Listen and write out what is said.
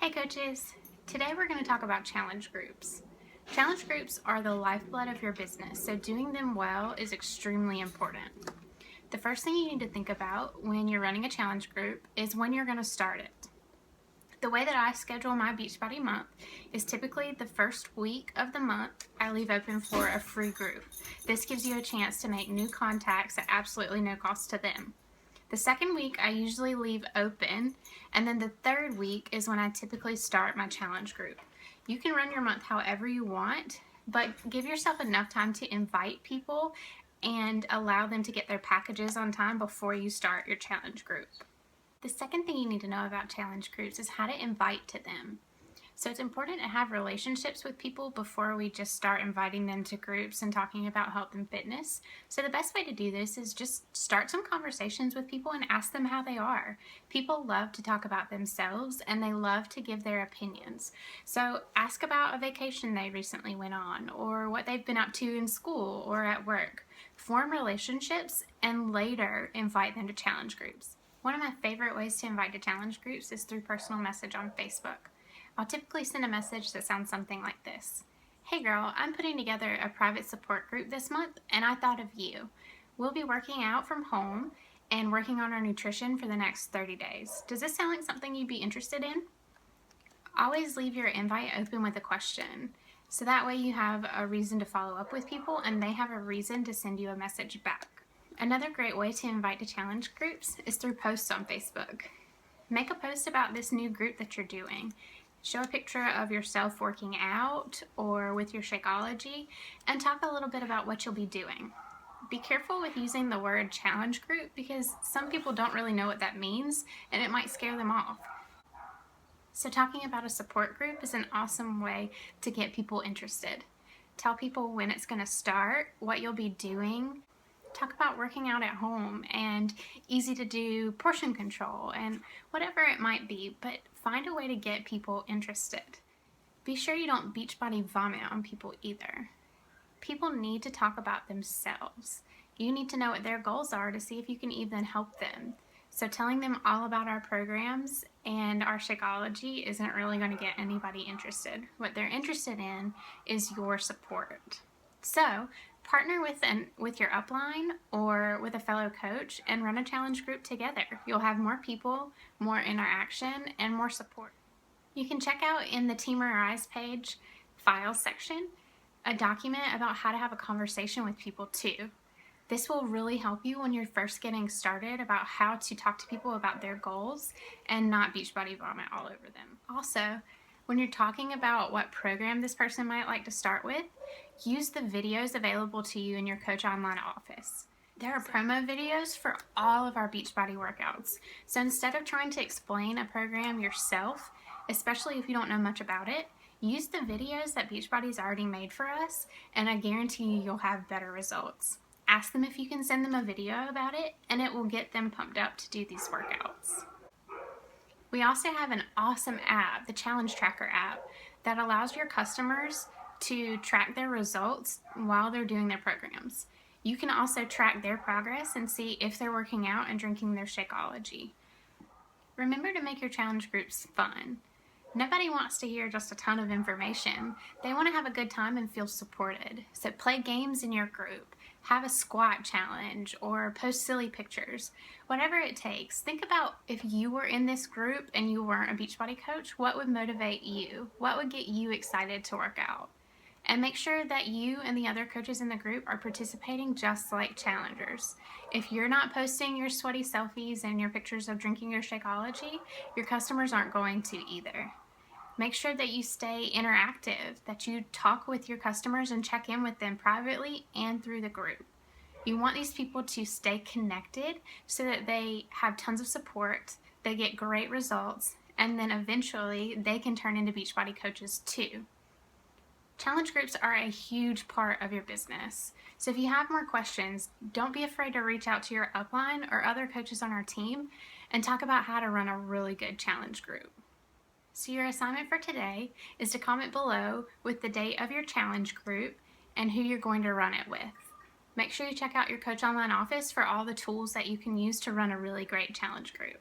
Hey coaches, today we're going to talk about challenge groups. Challenge groups are the lifeblood of your business, so doing them well is extremely important. The first thing you need to think about when you're running a challenge group is when you're going to start it. The way that I schedule my Beachbody month is typically the first week of the month I leave open for a free group. This gives you a chance to make new contacts at absolutely no cost to them. The second week I usually leave open, and then the third week is when I typically start my challenge group. You can run your month however you want, but give yourself enough time to invite people and allow them to get their packages on time before you start your challenge group. The second thing you need to know about challenge groups is how to invite to them. So it's important to have relationships with people before we just start inviting them to groups and talking about health and fitness. So the best way to do this is just start some conversations with people and ask them how they are. People love to talk about themselves and they love to give their opinions. So ask about a vacation they recently went on or what they've been up to in school or at work. Form relationships and later invite them to challenge groups. One of my favorite ways to invite to challenge groups is through personal message on Facebook. I'll typically send a message that sounds something like this. Hey girl, I'm putting together a private support group this month and I thought of you. We'll be working out from home and working on our nutrition for the next 30 days. Does this sound like something you'd be interested in? Always leave your invite open with a question. So that way you have a reason to follow up with people and they have a reason to send you a message back. Another great way to invite to challenge groups is through posts on Facebook. Make a post about this new group that you're doing. Show a picture of yourself working out or with your Shakeology and talk a little bit about what you'll be doing. Be careful with using the word challenge group because some people don't really know what that means and it might scare them off. So talking about a support group is an awesome way to get people interested. Tell people when it's going to start, what you'll be doing. Talk about working out at home and easy to do portion control and whatever it might be, but find a way to get people interested. Be sure you don't Beachbody vomit on people either. People need to talk about themselves. You need to know what their goals are to see if you can even help them. So telling them all about our programs and our Shakeology isn't really going to get anybody interested. What they're interested in is your support. So partner with your upline or with a fellow coach and run a challenge group together. You'll have more people, more interaction, and more support. You can check out in the Team Rise page, Files section, a document about how to have a conversation with people too. This will really help you when you're first getting started about how to talk to people about their goals and not Beachbody vomit all over them. Also, when you're talking about what program this person might like to start with, use the videos available to you in your Coach Online office. There are promo videos for all of our Beachbody workouts. So instead of trying to explain a program yourself, especially if you don't know much about it, use the videos that Beachbody's already made for us, and I guarantee you'll have better results. Ask them if you can send them a video about it, and it will get them pumped up to do these workouts. We also have an awesome app, the Challenge Tracker app, that allows your customers to track their results while they're doing their programs. You can also track their progress and see if they're working out and drinking their Shakeology. Remember to make your challenge groups fun. Nobody wants to hear just a ton of information. They want to have a good time and feel supported. So play games in your group, have a squat challenge, or post silly pictures. Whatever it takes. Think about if you were in this group and you weren't a Beachbody coach, what would motivate you? What would get you excited to work out? And make sure that you and the other coaches in the group are participating just like challengers. If you're not posting your sweaty selfies and your pictures of drinking your Shakeology, your customers aren't going to either. Make sure that you stay interactive, that you talk with your customers and check in with them privately and through the group. You want these people to stay connected so that they have tons of support, they get great results, and then eventually they can turn into Beachbody coaches too. Challenge groups are a huge part of your business. So if you have more questions, don't be afraid to reach out to your upline or other coaches on our team and talk about how to run a really good challenge group. So your assignment for today is to comment below with the date of your challenge group and who you're going to run it with. Make sure you check out your Coach Online office for all the tools that you can use to run a really great challenge group.